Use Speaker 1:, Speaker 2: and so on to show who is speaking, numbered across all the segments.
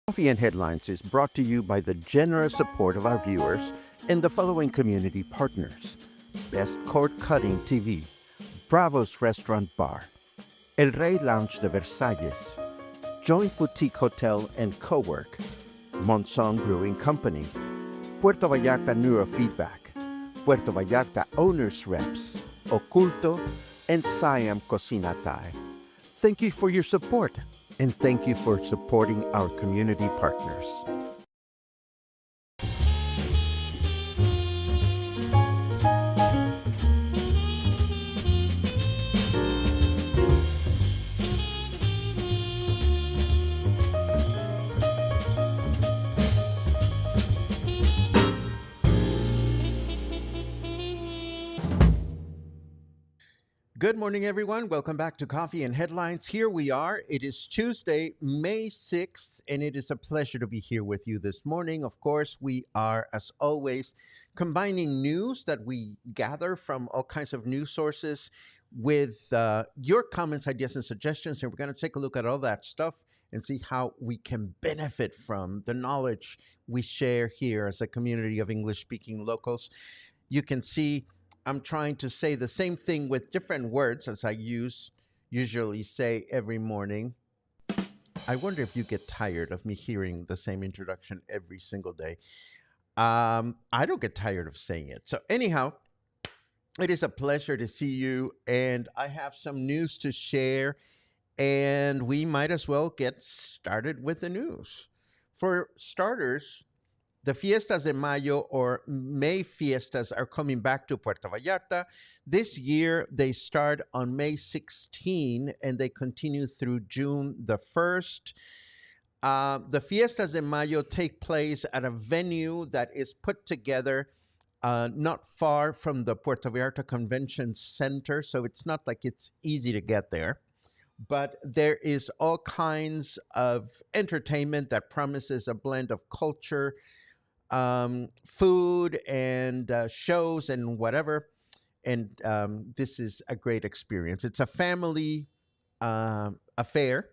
Speaker 1: Coffee and Headlines is brought to you by the generous support of our viewers and the following community partners: Best Cord Cutting TV, Bravo's Restaurant Bar, El Rey Lounge de Versalles, Joint Boutique Hotel and Cowork, Monson Brewing Company, Puerto Vallarta Neurofeedback, Puerto Vallarta Owners Reps, Oculto, and Siam Cocina Thai. Thank you for your support, and thank you for supporting our community partners. Good morning, everyone. Welcome back to Coffee and Headlines. Here we are. It is Tuesday, May 6th, and it is a pleasure to be here with you this morning. Of course, we are, as always, combining news that we gather from all kinds of news sources with your comments, ideas, and suggestions. And we're going to take a look at all that stuff and see how we can benefit from the knowledge we share here as a community of English-speaking locals. You can see I'm trying to say the same thing with different words as I usually say every morning. I wonder if you get tired of me hearing the same introduction every single day. I don't get tired of saying it. So anyhow, it is a pleasure to see you, and I have some news to share, and we might as well get started with the news. For starters, the Fiestas de Mayo, or May Fiestas, are coming back to Puerto Vallarta. This year, they start on May 16 and they continue through June the 1st. The Fiestas de Mayo take place at a venue that is put together not far from the Puerto Vallarta Convention Center, so it's not like it's easy to get there. But there is all kinds of entertainment that promises a blend of culture, food, and shows and whatever. And this is a great experience. It's a family affair.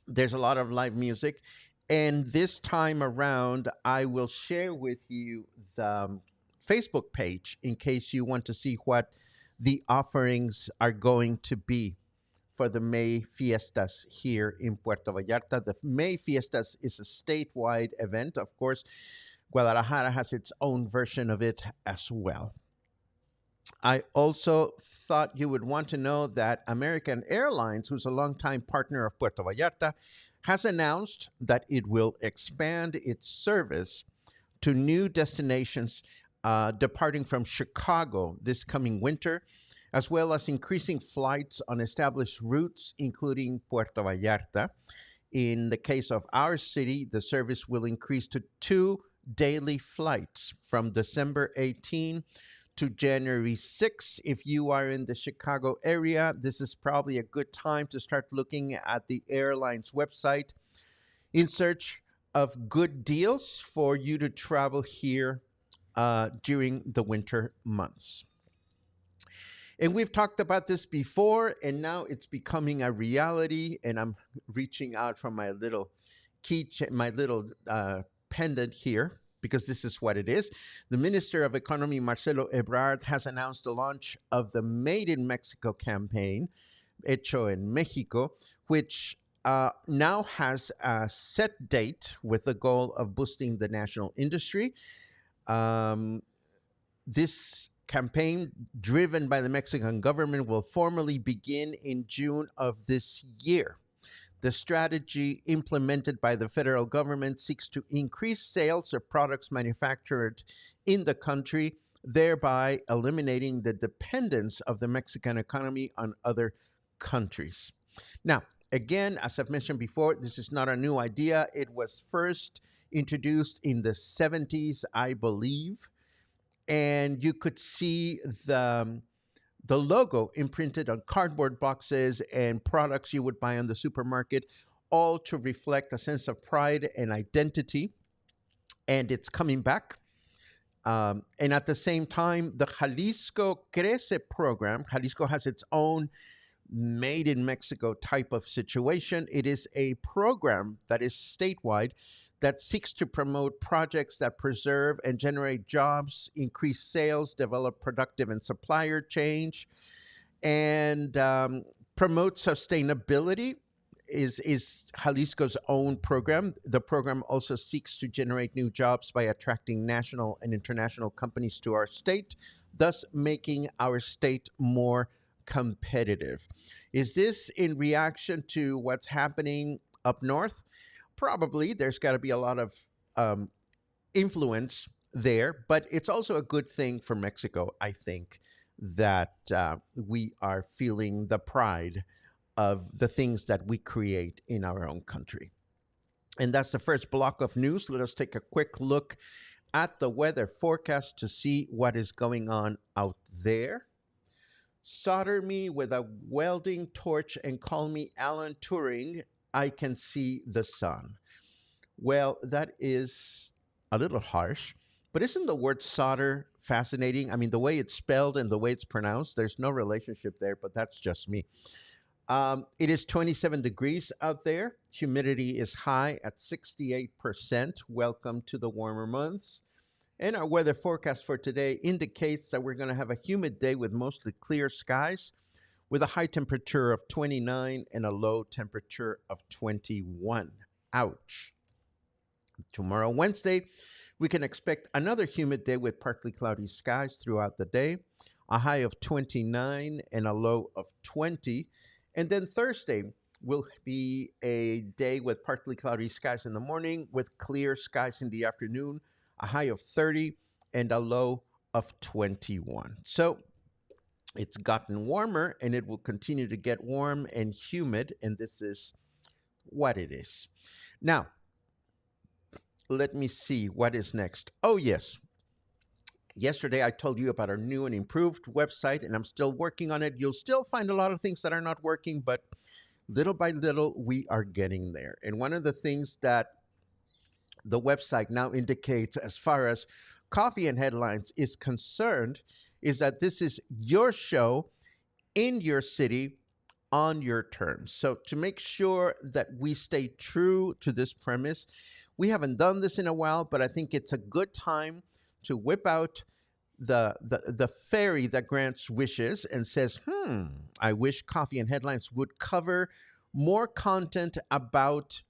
Speaker 1: There's a lot of live music. And this time around, I will share with you the Facebook page in case you want to see what the offerings are going to be for the May Fiestas here in Puerto Vallarta. The May Fiestas is a statewide event. Of course, Guadalajara has its own version of it as well. I also thought you would want to know that American Airlines, who's a longtime partner of Puerto Vallarta, has announced that it will expand its service to new destinations departing from Chicago this coming winter, as well as increasing flights on established routes, including Puerto Vallarta. In the case of our city, the service will increase to 2 daily flights from December 18 to January 6. If you are in the Chicago area, this is probably a good time to start looking at the airline's website in search of good deals for you to travel here during the winter months. And we've talked about this before, and now it's becoming a reality. And I'm reaching out from my little pendant here, because this is what it is. The Minister of Economy, Marcelo Ebrard, has announced the launch of the Made in Mexico campaign, Hecho en Mexico, which now has a set date with the goal of boosting the national industry. This campaign, driven by the Mexican government, will formally begin in June of this year. The strategy implemented by the federal government seeks to increase sales of products manufactured in the country, thereby eliminating the dependence of the Mexican economy on other countries. Now, again, as I've mentioned before, this is not a new idea. It was first introduced in the 70s, I believe. And you could see the logo imprinted on cardboard boxes and products you would buy in the supermarket, all to reflect a sense of pride and identity. And it's coming back. And at the same time, the Jalisco Crece program, Jalisco has its own made in Mexico type of situation. It is a program that is statewide that seeks to promote projects that preserve and generate jobs, increase sales, develop productive and supplier change, and promote sustainability. Is Jalisco's own program. The program also seeks to generate new jobs by attracting national and international companies to our state, thus making our state more competitive. Is this in reaction to what's happening up north? Probably. There's got to be a lot of um, influence there, but it's also a good thing for Mexico, I think, that we are feeling the pride of the things that we create in our own country. And that's the first block of news. Let us take a quick look at the weather forecast to see what is going on out there. Solder me with a welding torch and call me Alan Turing. I can see the sun. Well, that is a little harsh, but isn't the word solder fascinating? I mean, the way it's spelled and the way it's pronounced, there's no relationship there, but that's just me. It is 27 degrees out there. Humidity is high at 68%. Welcome to the warmer months. And our weather forecast for today indicates that we're going to have a humid day with mostly clear skies, with a high temperature of 29 and a low temperature of 21. Ouch. Tomorrow, Wednesday, we can expect another humid day with partly cloudy skies throughout the day, a high of 29 and a low of 20. And then Thursday will be a day with partly cloudy skies in the morning, with clear skies in the afternoon, a high of 30 and a low of 21. So it's gotten warmer and it will continue to get warm and humid, and this is what it is. Now, let me see what is next. Oh, yes. Yesterday, I told you about our new and improved website, and I'm still working on it. You'll still find a lot of things that are not working, but little by little, we are getting there. And one of the things that the website now indicates, as far as Coffee and Headlines is concerned, is that this is your show in your city on your terms. So, to make sure that we stay true to this premise, we haven't done this in a while, but I think it's a good time to whip out the fairy that grants wishes and says, I wish Coffee and Headlines would cover more content about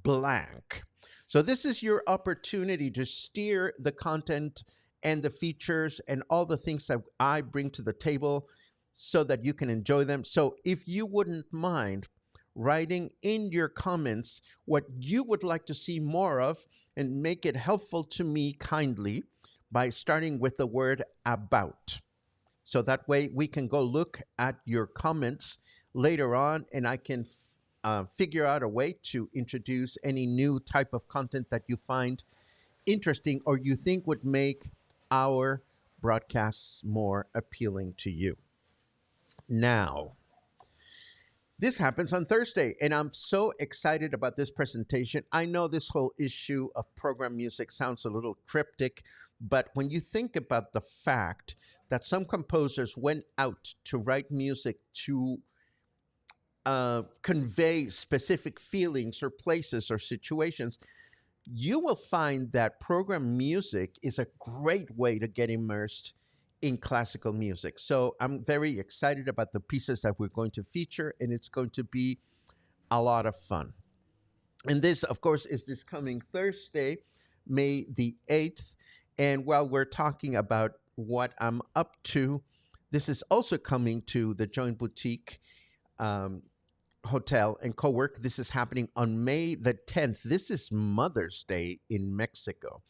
Speaker 1: blank. So this is your opportunity to steer the content and the features and all the things that I bring to the table so that you can enjoy them. So if you wouldn't mind writing in your comments what you would like to see more of, and make it helpful to me kindly by starting with the word about. So that way we can go look at your comments later on, and I can figure out a way to introduce any new type of content that you find interesting or you think would make our broadcasts more appealing to you. Now, this happens on Thursday, and I'm so excited about this presentation. I know this whole issue of program music sounds a little cryptic, but when you think about the fact that some composers went out to write music to convey specific feelings or places or situations, you will find that program music is a great way to get immersed in classical music. So I'm very excited about the pieces that we're going to feature, and it's going to be a lot of fun. And this, of course, is this coming Thursday, May the 8th. And while we're talking about what I'm up to, this is also coming to the Joint Boutique Hotel and Co-work. This is happening on May the 10th. This is Mother's Day in Mexico.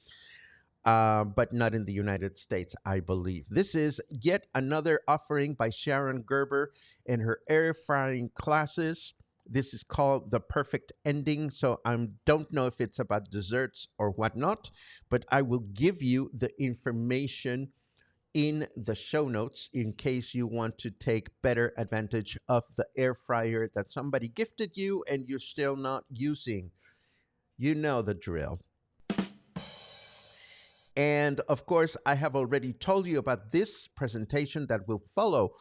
Speaker 1: But not in the United States, I believe. This is yet another offering by Sharon Gerber and her air frying classes. This is called The Perfect Ending. So I don't know if it's about desserts or whatnot, but I will give you the information in the show notes in case you want to take better advantage of the air fryer that somebody gifted you and you're still not using. You know the drill. And of course, I have already told you about this presentation that will follow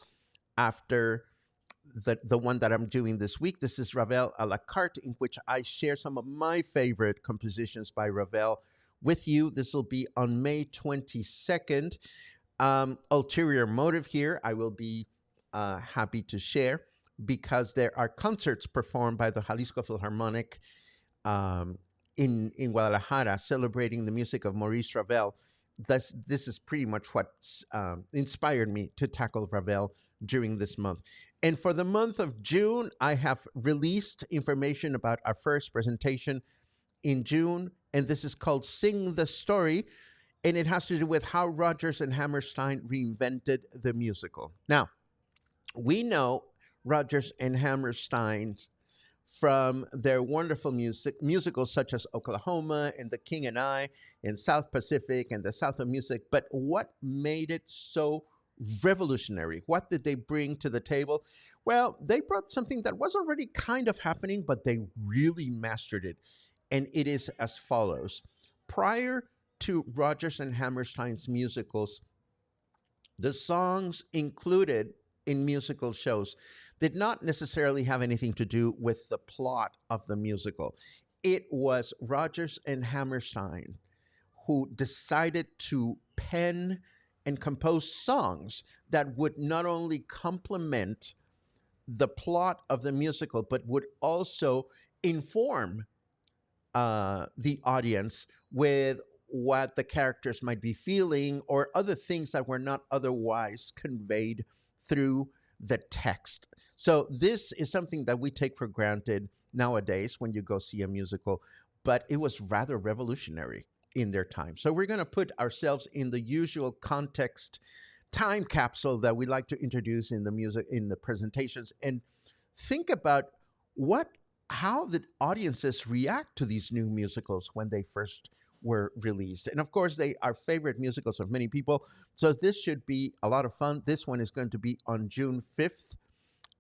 Speaker 1: after the one that I'm doing this week. This is Ravel a la carte, in which I share some of my favorite compositions by Ravel with you. This will be on May 22nd. Ulterior motive here, I will be happy to share because there are concerts performed by the Jalisco Philharmonic um, in Guadalajara, celebrating the music of Maurice Ravel. This is pretty much what inspired me to tackle Ravel during this month. And for the month of June, I have released information about our first presentation in June, and this is called Sing the Story, and it has to do with how Rodgers and Hammerstein reinvented the musical. Now, we know Rodgers and Hammerstein from their wonderful musicals such as Oklahoma and The King and I and South Pacific and The South of Music. But what made it so revolutionary? What did they bring to the table? Well, they brought something that was already kind of happening, but they really mastered it. And it is as follows. Prior to Rodgers and Hammerstein's musicals, the songs included in musical shows did not necessarily have anything to do with the plot of the musical. It was Rodgers and Hammerstein who decided to pen and compose songs that would not only complement the plot of the musical, but would also inform the audience with what the characters might be feeling or other things that were not otherwise conveyed through the text. So this is something that we take for granted nowadays when you go see a musical, but it was rather revolutionary in their time. So we're going to put ourselves in the usual context time capsule that we like to introduce in the music, in the presentations, and think about how the audiences react to these new musicals when they first were released. And of course, they are favorite musicals of many people. So this should be a lot of fun. This one is going to be on June 5th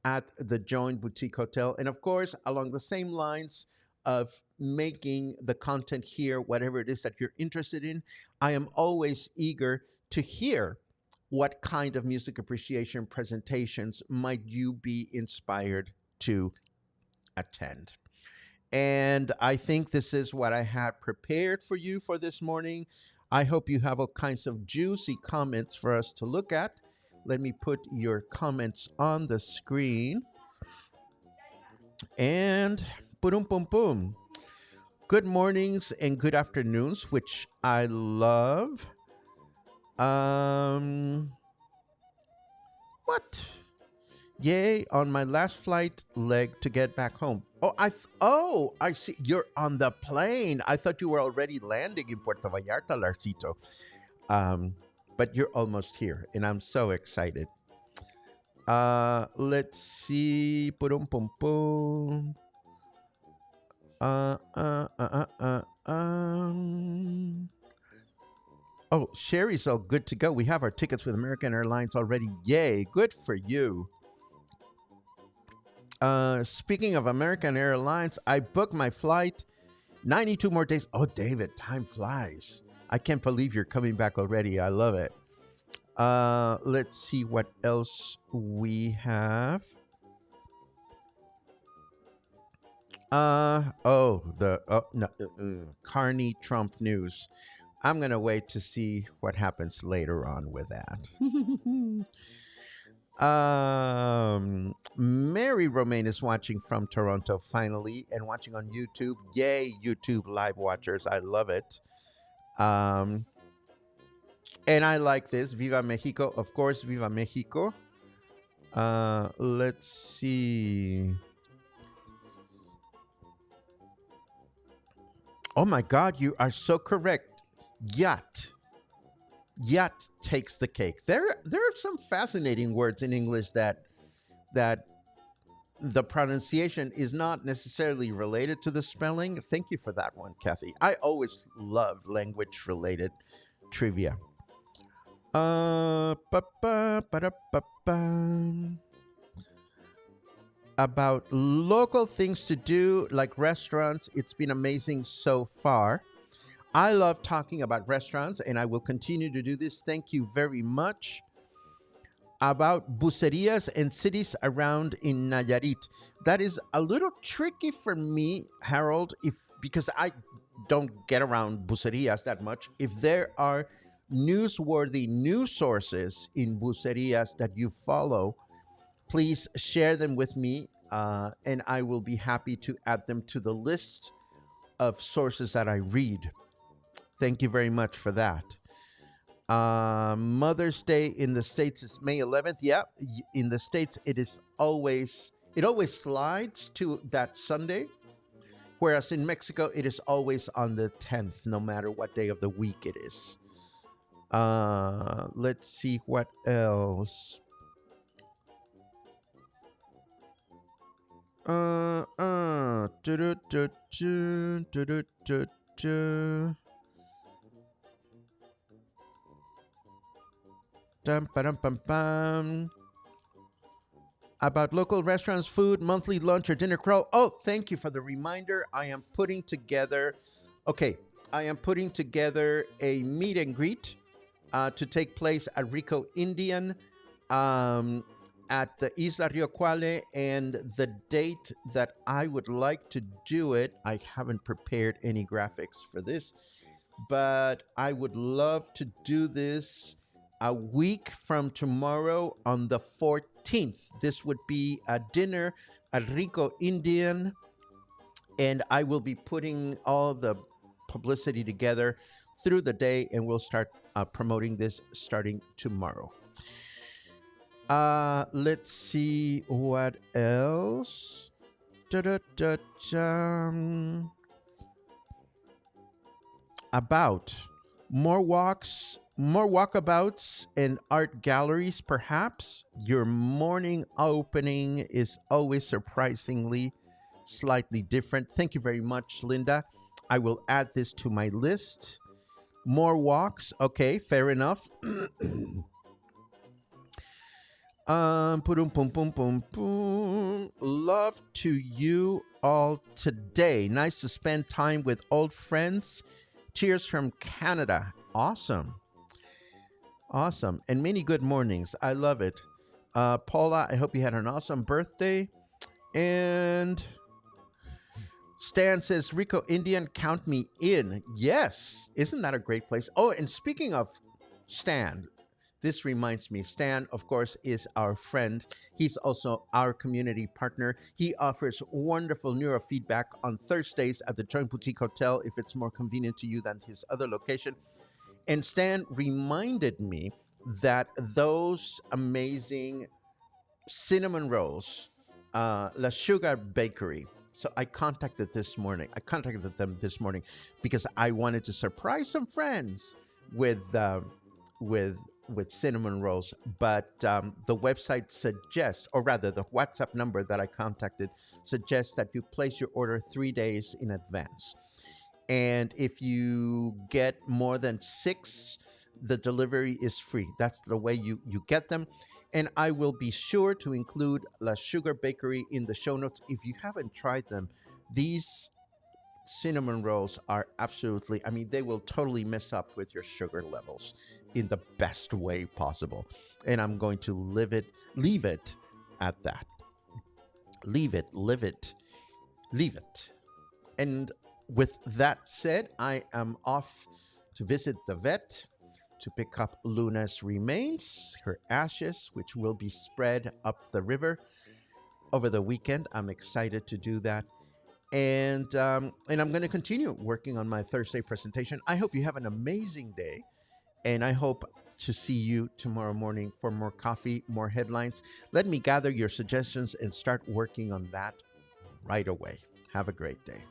Speaker 1: at the Joint Boutique Hotel. And of course, along the same lines of making the content here, whatever it is that you're interested in, I am always eager to hear what kind of music appreciation presentations might you be inspired to attend. And I think this is what I had prepared for you for this morning. I hope you have all kinds of juicy comments for us to look at. Let me put your comments on the screen. And boom, boom, boom. Good mornings and good afternoons, which I love. What? Yay, on my last flight leg to get back home. I see. You're on the plane. I thought you were already landing in Puerto Vallarta, Larcito. But you're almost here, and I'm so excited. Let's see. Pum pum pum. Oh, Sherry's all good to go. We have our tickets with American Airlines already. Yay, good for you. Speaking of American Airlines, I booked my flight. 92 more days. Oh, David, time flies. I can't believe you're coming back already. I love it. Let's see what else we have. Carney Trump news. I'm going to wait to see what happens later on with that. Mary Romaine is watching from Toronto finally and watching on YouTube. Yay, YouTube live watchers. I love it. And I like this. Viva Mexico. Of course, Viva Mexico. Let's see. Oh my God, you are so correct. Yacht takes the cake. There are some fascinating words in English that the pronunciation is not necessarily related to the spelling. Thank you for that one, Kathy. I always love language related trivia. About local things to do like restaurants, it's been amazing so far. I love talking about restaurants, and I will continue to do this. Thank you very much. about bucerias and cities around in Nayarit. That is a little tricky for me, Harold, if because I don't get around bucerias that much. If there are newsworthy news sources in bucerias that you follow, please share them with me, and I will be happy to add them to the list of sources that I read. Thank you very much for that. Mother's Day in the States is May 11th. Yeah, in the States it always slides to that Sunday, whereas in Mexico it is always on the 10th, no matter what day of the week it is. Let's see what else. Do, do, do, do, do, do, do. Dum, ba-dum, bum, bum. About local restaurants, food, monthly lunch or dinner crawl. Oh, thank you for the reminder. I am putting together a meet and greet to take place at Rico Indian at the Isla Rio Cuale, and the date that I would like to do it, I haven't prepared any graphics for this, but I would love to do this a week from tomorrow on the 14th. This would be a dinner at Rico Indian, and I will be putting all the publicity together through the day, and we'll start promoting this starting tomorrow. Let's see what else. About more walks, more walkabouts and art galleries, perhaps. Your morning opening is always surprisingly slightly different. Thank you very much, Linda. I will add this to my list. More walks. Okay, fair enough. Love to you all today. Nice to spend time with old friends. Cheers from Canada. Awesome. Awesome. And many good mornings. I love it. Paula, I hope you had an awesome birthday. And Stan says, Rico Indian, count me in. Yes. Isn't that a great place? Oh, and speaking of Stan, this reminds me, Stan, of course, is our friend. He's also our community partner. He offers wonderful neurofeedback on Thursdays at the Joint Boutique Hotel if it's more convenient to you than his other location. And Stan reminded me that those amazing cinnamon rolls, La Sugar Bakery. So I contacted them this morning because I wanted to surprise some friends with cinnamon rolls, but the website suggests, or rather the WhatsApp number that I contacted suggests that you place your order 3 days in advance. And if you get more than 6, the delivery is free. That's the way you get them. And I will be sure to include La Sugar Bakery in the show notes. If you haven't tried them, these cinnamon rolls are absolutely, I mean, they will totally mess up with your sugar levels in the best way possible. And I'm going to leave it at that. Leave it. And with that said, I am off to visit the vet to pick up Luna's remains, her ashes, which will be spread up the river over the weekend. I'm excited to do that. And I'm going to continue working on my Thursday presentation. I hope you have an amazing day, and I hope to see you tomorrow morning for more coffee, more headlines. Let me gather your suggestions and start working on that right away. Have a great day.